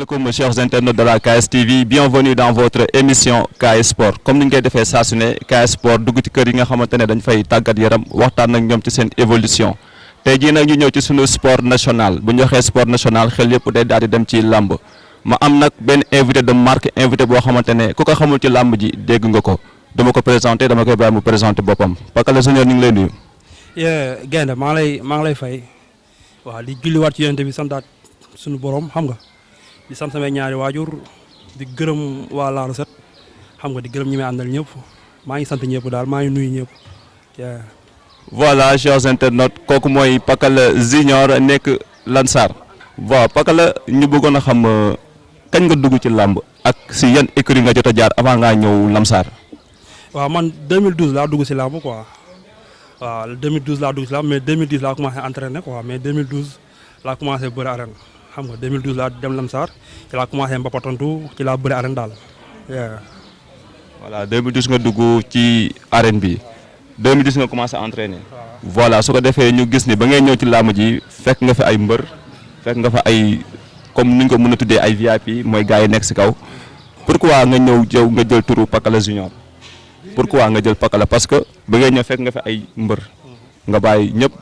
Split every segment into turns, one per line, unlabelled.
asalaamaaleykum chers internautes de la KS TV bienvenue dans votre émission KS Sport comme ni ñu koy defee saa su ne KS Sport dugg ci kër yi nga xamante ne dañ fay tàggat yaram waxtaan ak ñoom ci seen évolution tey jii nag ñu ñëw ci sunu sport national bu ñu waxee sport national xel yëpp day daal di dem ci làmb ma am nag benn invité de marque invité boo xamante ne ku ko xamul ci làmb ji dégg nga ko dama ko présenté dama koy bàyyi mu présenté boppam Pakala Junior ñu ngi lay nuyu.
Gaynde maa ngi lay fay waaw di julliwaat ci yonent bi santaat suñu borom xam nga di sant samay ñaari waajur di gërëm waa Laaru Set xam nga di gërëm ñi may àndal ñëpp maa ngi sant ñëpp daal maa ngi nuyu ñëpp.
voilà chers internautes kooku mooy Pakala Junior nekk Lansar. waaw Pakala ñu bëggoon a xam kañ nga dugg ci làmb ak si yan écurie nga jot a jaar avant ngaa ñëw Lansar.
waaw man 2012 laa dugg si làmb quoi waaw 2012 laa dugg si làmb mais 2010 laa commencé entraîner quoi mais 2012 laa commencé bëri arène. xam nga 2012 laa dem Lamsar ci laa commencé mbapatantu ci laa bëri arène daal.
voilà 2012 nga dugg ci arène bi 2010 nga commencé entraîner. voilà su ko defee ñu gis ni ba ngay ñëw ci làmb ji fekk nga fa ay mbër fekk nga fa ay comme ni ñu ko mën a tuddee ay VIP mooy gars yi nekk si kaw pourquoi nga ñëw jëw nga jël turu Pakala Junior pourquoi nga jël Pakala parce que ba ngay ñëw fekk nga fa ay mbër nga bàyyi ñëpp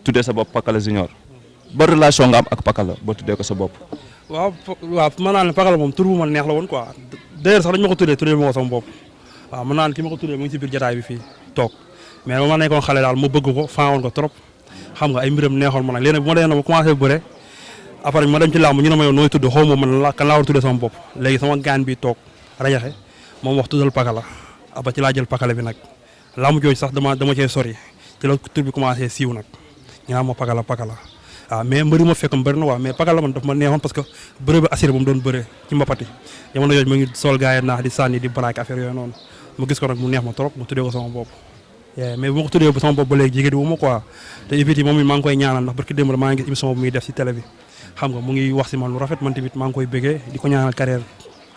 tuddee sa bopp Pakala Junior. ba relation nga am ak Pakala boo tuddee ko sa bopp.
waaw mën naa ne Pakala moom tur bu ma neex la woon quoi d'ailleurs sax dañu ma ko tuddee ma ko sama bopp waaw mën naa ne ki ma ko tuddee mu ngi ci biir jotaay bi fii toog mais ba ma nekkoon xale daal ma bëgg ko faawoon ko trop xam nga ay mbiram neexoon ma nag léegi nag bu ma demee nag ma commencé bëre après ma dem ci làmb ñu ne ma yow nooy tudd xaw ma man kan laa war a tuddee sama bopp léegi sama gaan bi toog rajaxe moom wax tuddal Pakala aba ci laa jël Pakala bi nag làmb jooju sax dama cee sori ci la tur bi commencé siiw nag ñu naan ma Pakala waaw mais mbëri ma fekk mbëri na waaw mais Pakala man daf ma neexoon parce que bëre bi assuré ba mu doon bëre ci mbapati jamono yooyu ma ngi sol gars yi naax di sànni di braque affaire yooyu noonu ma gis ko nag mu neex ma trop mu tuddee ko sama bopp mais bu ma ko tuddee sama bopp ba léegi jigéen wu ma quoi te éviti moom it maa ngi koy ñaanal ndax barki démb maa ngi gis émission bu muy def si télé bi xam nga mu ngi wax si man lu rafet man tamit maa ngi koy bëggee di ko ñaanal carrière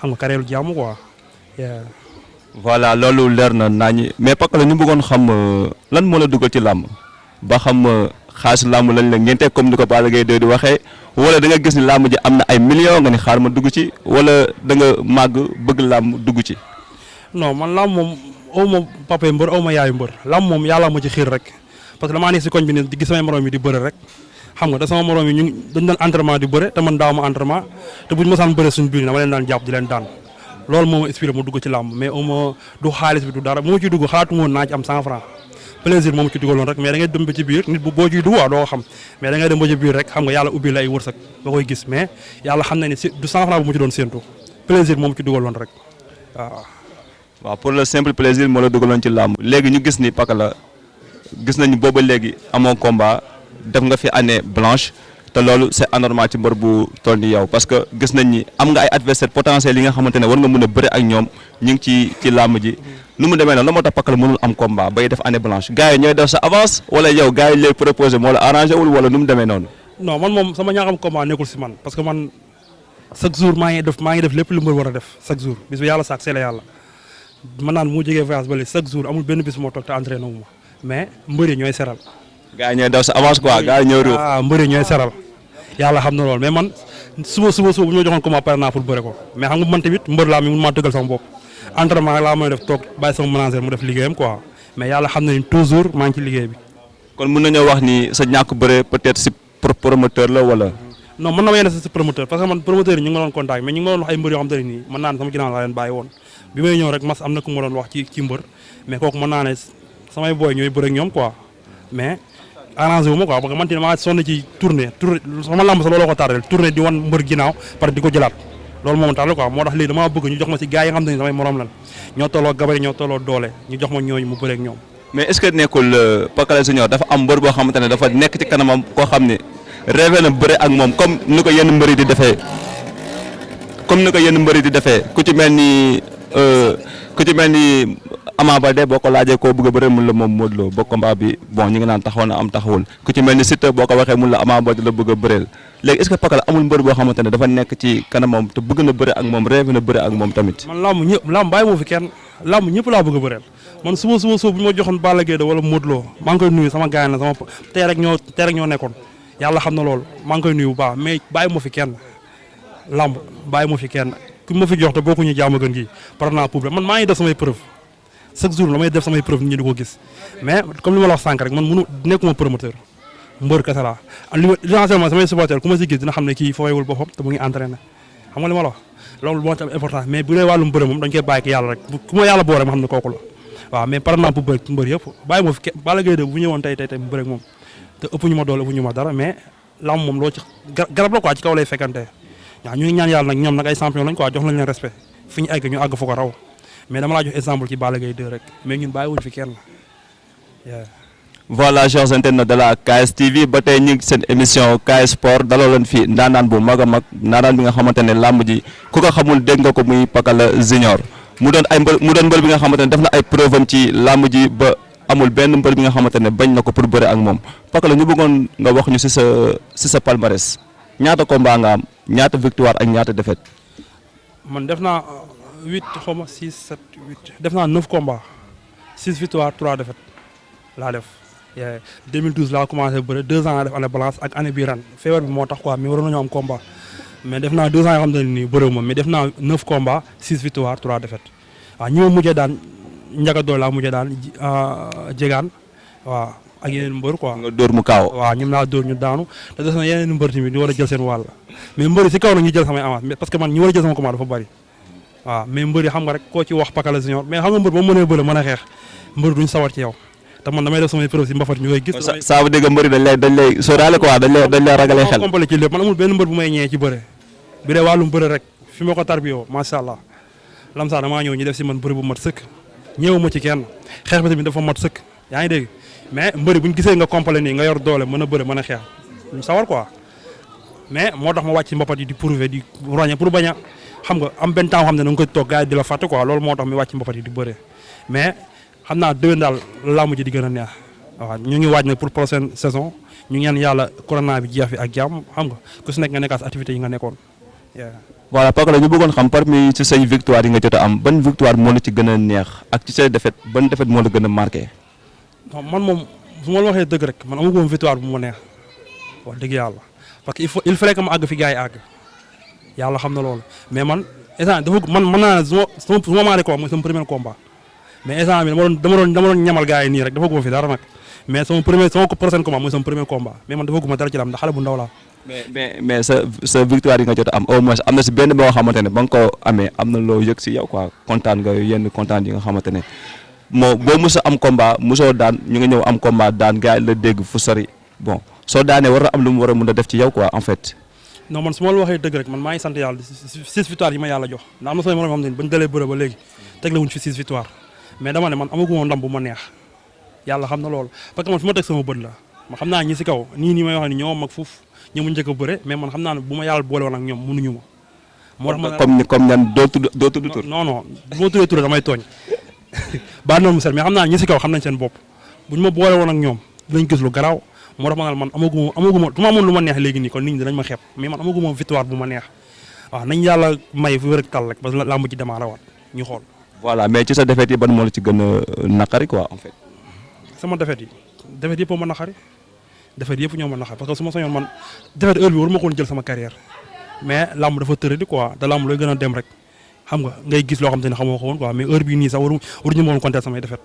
xam nga carrière jàmm quoi.
voilà loolu leer na nañu mais Pakala ñu bëggoon xam lan moo la dugal ci làmb ba xam xaalis làmb lañ la ngente comme ni ko Balla Gaye di waxee wala da nga gis ni làmb ji am na ay millions nga ni xaar ma dugg ci wala da nga màgg bëgg làmb dugg ci.
non man làmb moom aw ma papa mbër aw ma yaayu mbër làmb moom yàlla ma ci xiir rek parce que damaa nekk si koñ bi ne di gis samay morom yi di bëre rek xam nga da sama morom yi ñu dañ doon entraînement di bëre te man daaw ma entraînement te buñ mosaan bëre suñu biir dama leen daan jàpp di leen daan loolu moo ma inspiré ma dugg ci làmb mais aw ma du xaalis bi du dara bu ma ciy dugg xalaatu woon naa ci am 100 francs plaisir moom ci dugaloon rek mais da ngay dem ba ci biir nit bu boo ciy dugg waaw doo ko xam mais da ngay dem ba ci biir rek xam nga yàlla ubbi la ay wërsëg ba koy gis mais yàlla xam na ni du 100 francs bu mu ci doon séentu plaisir moom ci dugaloon rek waaw.
waaw pour le simple plaisir moo la dugaloon ci làmb léegi ñu gis ni Pakala gis nañu booba léegi amoo combat def nga fi année blanche te loolu c'est anormal ci mbër bu toll ni yow parce que gis nañ ni am nga ay adversaire potentiel yi nga xamante ne war nga mën a bëre ak ñoom ñu ngi ci làmb ji. nu mu demee noonu la moo tax Pakala mënul am combat bay def année blanche gars yi ñooy def sa avance wala yow gars yi lay proposé moo la arrangé wul wala nu mu demee noonu.
non man moom sama ñaaxam combat nekkul si man parce que man chaque jour maa ngi def lépp lu mbër war a def chaque jour bis bu yàlla sàkk c'est la yàlla man naan mu jógee voyage ba léegi chaque jour amul benn bis moo toog te entraîné wu ma mais mbër yi ñooy seral.
gars yi ñooy def sa avance quoi gars yi ñooy ruux.
mbër yi ñooy seral yàlla xam na loolu mais man suba bu ñu ma joxoon combat pare naa pour bëre ko mais xam nga man tamit mbër laa mi mun maa tëggal sama bopp entraînement laa mooy def toog bàyyi sama manager mu def liggéeyam quoi mais yàlla xam na ni toujours maa ngi ci liggéey bi. kon
mën nañoo wax ni sa ñàkk bëre peut-être si promoteur la wala.
non mën na ma yéene si promoteur parce que man promoteur yi ñu ngi ma doon contact mais ñu ngi ma doon wax ay mbër yoo xam te ne nii mën naa ne sama ginnaaw laa leen bàyyi woon bi may ñëw rek mas am na ku ma doon wax ci mbër mais kooku mën naa ne samay booy ñooy bëre ak ñoom quoi mais arrangé wu ma quoi parce que man tamit maa sonn ci tournée sama lamb sa looloo ko tardé tournée di wan mbër ginnaaw pare di ko jëlaat loolu moom tax la quoi moo tax léegi dama bëgg ñu jox ma si gars yi nga xam ne samay morom lan ñoo tolloo gabari ñoo tolloo doole ñu jox ma ñooñu mu bëreek ñoom.
mais est-ce que nekkul Pakala Junior dafa am mbër boo xamante ne dafa nekk ci kanamam koo xam ne rêvé na bëre ak moom comme ni ko yenn mbëri di defee ku ci mel ni Ama Baldé boo ko laajee koo bëgg a bëre mun la moom Modou Lo ba combat bi bon ñu ngi naan taxaw na am taxawul ku ci mel ni Siteu boo ko waxee mun la Ama Baldé la bëgg a bëreel léegi est-ce que Pakala amul mbër boo xamante ne dafa nekk ci kanamam te bëgg na bëre ak moom rêve na bëre ak moom tamit.
man lamb bàyyi moo fi kenn lamb ñëpp laa bëgg a bëreel man suba bu ñu ma joxoon Balla Gaye wala Modou Lo maa ngi koy nuyu sama gars yi sama tey rek ñoo nekkoon yàlla xam na loolu maa ngi koy nuyu bu baax mais bàyyi moo fi kenn lamb bàyyi ma fi kenn ku ma fi jox te bokkuñu jàmm gën gi par naa pour man maa ngi def samay preuve chaque jour damay def samay preuve nit ñi di ko gis mais comme li ma la wax sànq rek man mënu nekkuma promoteur mbër kese laa li ma essentiellement samay supporter ku ma si gis dina xam ne kii fooyewul boppam te mu ngi entraîné xam nga li ma la wax loolu moo ci am importance mais bu dee wàllum mbër moom dañ koy bàyyi ak yàlla rek ku ma yàlla boole ma xam ne kooku la waaw mais par exemple bu bëri mbër yëpp bàyyi ma fi Balla Gaye de bu ñëwoon tey mu bëri ak moom te ëpp ñu ma doole ëpp ñu ma dara mais lamb moom loo ci garab la quoi ci kaw lay fekkante waaw ñu ngi ñaan yàlla nag ñoom nag ay champion lañ quoi jox nañ leen respect fi ñu egg ñu àgg fu ko raw mais dama laa jox exemple ci Balla Gaye 2 rek mais ñun bàyyiwuñ fi kenn.
voilà chers internautes de la KS TV ba tey ñu ngi seen émission KS Sport daloo leen fi ndaanaan bu mag a mag ndaanaan bi nga xamante ne làmb ji ku ko xamul dégg nga ko muy Pakala Junior mu doon mbër bi nga xamante ne def na ay preuve am ci làmb ji ba amul benn mbër bi nga xamante ne bañ na ko pour bëre ak moom Pakala ñu bëggoon nga wax ñu si sa palmarès ñaata combat nga am ñaata victoire ak ñaata défaite.
man def naa 8 xaw ma 6 7 8 def naa 9 combats 6 victoires 3 défaites laa def. 2012 laa commencé bëre 2 ans laa def année balance ak année bii ren feebar bi moo tax quoi mais waroon nañoo am combat mais def naa 2 ans yoo xam ne nii bëreewu ma mais def naa 9 combats 6 victoires 3 défaites waaw ñi ma mujjee daan Ndiaga Doole laa mujjee daan Jegaan waaw ak yeneen mbër quoi.
nga dóor mu kaaw.
waaw ñoom laa dóor ñu daanu te des na yeneen mbër tamit ñu war a jël seen wàll mais mbër yi si kaw nag ñu jël samay avance mais parce que man ñi war a jël sama combat dafa bëri waaw mais mbër yi xam nga rek koo ci wax Pakala Junior mais xam nga mbër ba mu mënee bëre mën a xeex mbër duñ sawar ci yow te man damay def samay preuve si mbafat ñu koy gis.
ça veut dire que mbëri dañ lay sóoraale quoi dañ lay ragalee xel.
complet ci lépp man amul benn mbër bu may ñëwee ci bëre bi dee wàllum bëre rek fi ma ko tarbiyoo macha allah lamsa damaa ñëw ñu def si man bëre bu mat sëkk ñëwuma ci kenn xeex bi tamit dafa mat sëkk yaa ngi dégg mais mbëri buñ gisee nga complet nii nga yor doole mën a bëre mën a xeex duñ sawar quoi mais moo tax ma wàcc si mbapat yi di prouver di roñe pour bañ a xam nga am benn temps xam ne da nga koy toog gars yi di la fàtte quoi loolu moo tax mi wàcc si mbapat yi di bëre mais xam naa déwén daal làmb ji di gën a neex waaw ñu ngi waaj nag pour prochaine saison ñu ñaan yàlla corona bi jeex fi ak jàmm xam nga ku si nekk nga nekkaat activité yi nga nekkoon.
voilà Pakala ñu bëggoon xam parmi ci say victoire yi nga jot a am ban victoire moo la ci gën a neex ak ci say défaite ban défaite moo la gën a marqué.
non man moom su ma la waxee dëgg rek man amagu ma victoire bu ma neex wax dëgg yàlla parce que il fallait que ma àgg fi gars yi àgg yàlla xam na loolu mais man instant dafa man mën naa ne su ma maaree ko mooy sama premier combat. mais instant bi dama doon ñamal gars yi nii rek dafa guma fi dara nag mais sama prochain combat mooy sama premier combat mais man dafa guma dara ci lam ndax xale bu ndaw laa.
mais sa victoire yi nga jot a am au moins am na si benn boo xamante ne ba nga ko amee am na loo yëg si yow quoi kontaan nga yenn kontaan yi nga xamante ne boo mos a am combat mosoo daan ñu nga ñëw am combat daan gars yi la dégg fu sori bon soo daanee war na am lu mu war a mun a def ci yow quoi en fait.
non man su ma la waxee dëgg rek man maa ngi sant yàlla 6 victoire yi ma yàlla jox ndax am na samay morom xam ne bañ dalee bëre ba léegi tegle wuñ fi 6 victoire mais dama ne man amaguma ndam bu ma neex yàlla xam na loolu parce que man fi ma teg sama bët la ma xam naa ñi si kaw nii may wax ni ñoo mag fuuf ñoo mu njëkk a bëre mais man xam naa ne bu ma yàlla boole woon ak ñoom mënuñu ma. moo tax ma
comme ñan doo tudd tur.
non bu ma tuddee tur damay tooñ ba noonu mu set mais xam naa ñi si kaw xam nañ seen bopp buñ ma boole woon ak ñoom dinañ gis lu garaaw moo tax ma ne man amaguma du ma amoon lu ma neex léegi nii kon nit ñi dinañ ma xeeb mais man amaguma victoire bu ma neex waaw nañ yàlla may fu wér ak tal rek parce que làmb ci démarré waat ñu xool.
voilà mais ci sa défaite yi ban moo la ci gën a naqari quoi en fait.
sama défaite yëpp ma naqari défaite yëpp ñoo ma naqari parce que su ma sañoon man défaite heure bi waruma ko woon jël sama carrière mais làmb dafa tëradi quoi te làmb looy gën a dem rek xam nga ngay gis loo xam te ne xamoo ko woon quoi mais heure bii nii sax waruñu ma woon compter samay défaite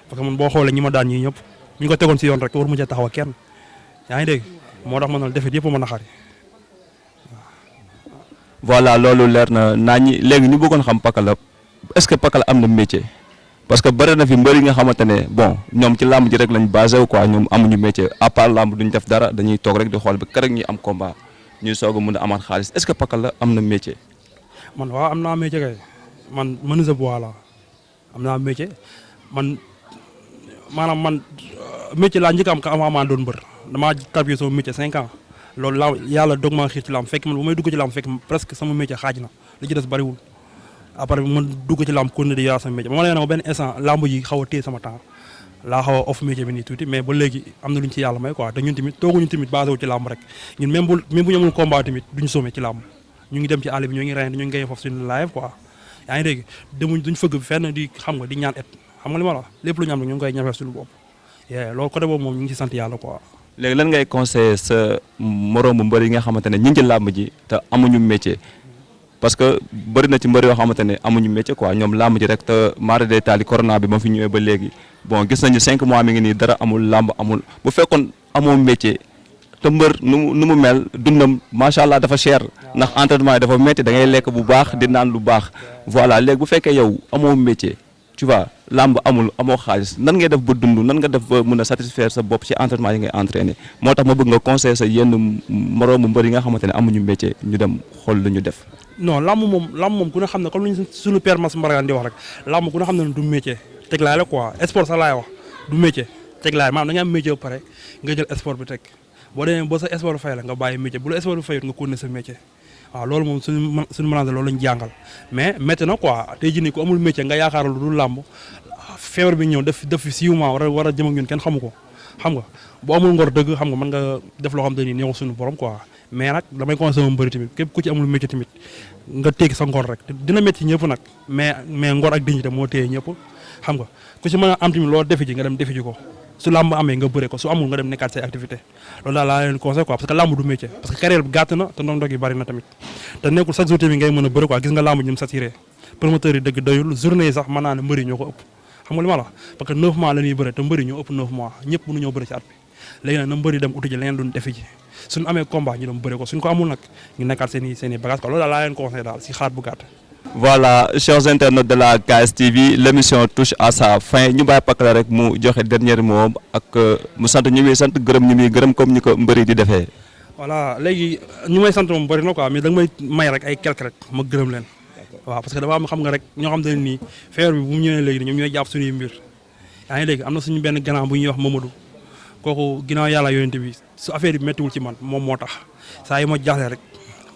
parce que man boo xoolee ñi ma daan ñii ñëpp ñu ko tegoon si yoon rek waru mu cee taxaw ak kenn yaa ngi dégg moo tax ma ne défaite yëpp ma naqari
voilà loolu leer na ñi léegi ñu bëggoon xam Pakala est-ce que Pakala am na métier parce que bëri na fi mbër yi nga xamante ne bon ñoom ci làmb ji rek lañ basé wu quoi ñoom amuñu métier à part làmb duñ def dara dañuy toog rek di xool ba keroog ñuy am combat ñuy soog a mun a amaat xaalis est-ce que Pakala am na métier.
man waaw am naa métier kay man menuisier bois la am naa métier man maanaam man métier laa njëkk am ka avant maa doon mbër damaa tarbiya sama métier 5 ans loolu laa yàlla doog maa xiir ci làmb fekk man bu may dugg ci làmb fekk presque sama métier xaaj na li ci des bariwul après man dugg ci làmb kon ne di yaa sama métier ba ma leen ne benn instant làmb yi xaw a téye sama temps laa xaw a off métier bi nii tuuti mais ba léegi am na lu ñu ci yàlla may quoi te ñun tamit tooguñu tamit basé wu ci làmb rek ñun même bu ñu amul combat tamit duñu sommé ci làmb ñu ngi dem ci àll bi ñu ngi reyante ñu ngi gaye foofu suñu live quoi yaa ngi dégg demuñ duñ fëgg fenn di xam nga di ñaan et xam nga li ma la lépp lu ñu am rek ñu ngi koy ñafee suñu bopp loolu côté boobu moom ñu ngi ci sant yàlla quoi.
léegi lan ngay conseiller sa moroomu mbër yi nga xamante ne ñu ngi ci làmb ji te amuñu métier parce que bëri na ci mbër yoo xamante ne amuñu métier quoi ñoom làmb ji rek te mara day taali corona bi ma fi ñëwee ba léegi bon gis nañu 5 mois mi ngi nii dara amul làmb amul bu fekkoon amoo métier te mbër nu mu mel dundam macha allah dafa cher ndax entraînement yi dafa métti da ngay lekk bu baax di naan lu baax voilà léegi bu fekkee yow amoo métier tu vois làmb amul amoo xaalis nan ngay def ba dund nan nga def ba mën a satisfaire sa bopp ci entraînement yi ngay entraîner moo tax ma bëgg nga conseiller sa yenn moroomu mbër yi nga xamante ne amuñu métier ñu dem xool lu ñu def.
non làmb moom ku ne xam ne comme ni suñu père Mass Mbargane di wax rek làmb ku ne xam ne du métier teglaay la quoi sport sax laay wax du métier teglaay maanaam da nga am métier ba pare nga jël sport bi teg boo demee ba sa sport fay la nga bàyyi métier bu la sport bi fayut nga continuer sa métier waaw loolu moom suñu manager loolu lañ jàngal mais métti na quoi tey jii nii ku amul métier nga yaakaar lu dul làmb feebar bi ñëw def fi 6 mois war a jëm ak ñun kenn xamu ko xam nga bu amul ngor dëgg xam nga mën nga def loo xam te ni neexul suñu borom quoi mais nag damay conseillé sama mbëri tamit képp ku ci amul métier tamit nga téegi sa ngor rek dina métti ñëpp nag mais ngor ak dignité moo téye ñëpp xam nga ku ci mën a am tamit loo defi ji nga dem defi ji ko su làmb amee nga bëre ko su amul nga dem nekkaat say activité loolu daal laa leen conseil quoi parce que làmb du métier parce que carrière bi gàtt na te ndog-ndog yi bari na tamit te nekkul chaque jour tamit ngay mën a bëre quoi gis nga làmb ji mu saturé promoteur yi dëgg doyul journée yi sax mën naa ne mbëri ñoo ko ëpp xam nga li ma la parce que 9 mois la ñuy bëre te mbëri ñoo ëpp 9 mois ñëpp mënu ñoo bëre ci at bi léegi nag na mbëri dem uti ji leneen duñ defi ji suñu amee combat ñu dem bëre ko suñ ko amul nag ñu nekkaat seen i bagage quoi loolu daal laa leen conseil daal si xaat bu gàtt.
Voilà, chers internautes de la KSTV, l'émission touche à sa fin ñu bàyyi Pakala rek mu joxe dernier mot ak mu sant ñu muy sant gërëm ñu muy gërëm comme ni ko mbëri di defee.
voilà léegi ñu may sant moom bëri na quoi mais da nga may rek ay quelque rek ma gërëm leen. waaw parce que dafa am xam nga rek ñoo xam te ne nii feebar bi bu mu ñëwee léegi ñoom ñooy jàpp suñuy mbir yaa ngi dégg am na suñu benn grand bu ñuy wax Mamadou kooku ginnaaw yàlla yonent bi su affaire bi méttiwul ci man moom moo tax saa yi ma jaaxle rek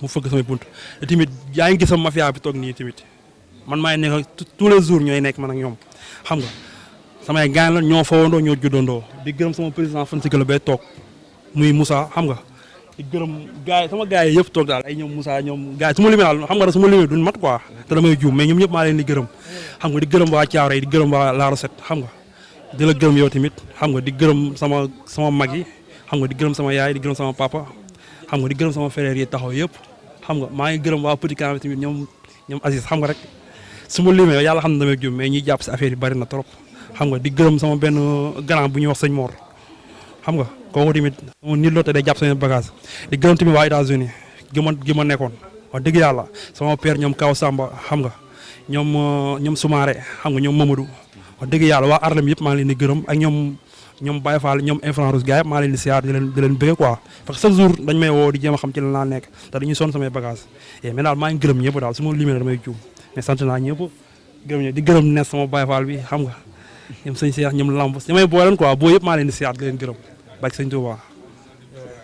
mu fëgg samay bunt te tamit yaa ngi gis sama mafia bi toog nii tamit man maay nekk tous les jours ñooy nekk man ak ñoom xam nga samay gaañ la ñoo fawandoo ñoo juddandoo di gërëm sama président fan si la bay toog muy Moussa xam nga di gërëm gars yi sama gars yi yëpp toog daal ay ñoom Moussa ñoom gars yi su ma limee daal xam nga su ma limee duñ mat quoi te damay juum mais ñoom ñëpp maa leen di gërëm xam nga di gërëm waa Thiaroye di gërëm waa La Recette xam nga di la gërëm yow tamit xam nga di gërëm sama mag yi xam nga di gërëm sama yaay di gërëm sama papa xam nga di gërëm sama frère yi taxaw yëpp xam nga maa ngi gërëm waa Petit Camp tamit ñoom Aziz xam nga rek su ma limee yàlla xam ne damay juum mais ñiy jàpp si affaire yi bari na trop xam nga di gërëm sama benn grand bu ñuy wax sëñ Mor xam nga kooku tamit sama nit la te day jàpp seen bagage di gërëm tamit waa États-Unis gi ma nekkoon wax dëgg yàlla sama père ñoom Kaw Samba xam nga ñoom Soumaré xam nga ñoom Mamadou wax dëgg yàlla waa Arlem yëpp maa ngi leen di gërëm ak ñoom Baye Fall ñoom influence gars yëpp maa leen di siyaar di leen bëgg quoi parce que chaque jour dañ may woo di jéem a xam ci lan laa nekk te dañuy sonn samay bagage mais daal maa ngi gërëm ñëpp daal su ma limee damay juum mais sant naa ñëpp gërëm ñëpp di gërëm ne sama Baye Fall bi xam nga ñoom sëñ Cheikh ñoom lamb ñamay booleen quoi boo yëpp maa leen di siyaar di leen gërëm bàyyi sëñ Touba.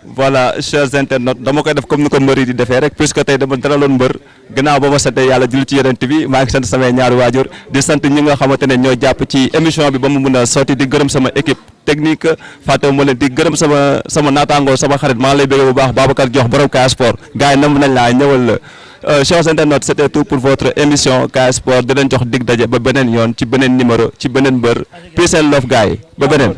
Voilà, chers internautes dama koy def comme ni ko mbër yi di defee rek puisque tey dama dalaloon mbër gannaaw ba ma sant yàlla julli ci yonent bi maa ngi sant samay ñaari waajur di sant ñi nga xamante ne ñoo jàpp ci émission bi ba mu mun a sotti di gërëm sama équipe technique fàttewu ma leen di gërëm sama naataangoo sama xarit maa ngi lay bëgg bu baax Babacar Diokh borom KS Sport gars yi nam nañ laa ñëwal la chers internautes c'était tout pour votre émission KS Sport di leen jox dig daje ba beneen yoon ci beneen numéro ci beneen mbër peace and love gars yi ba beneen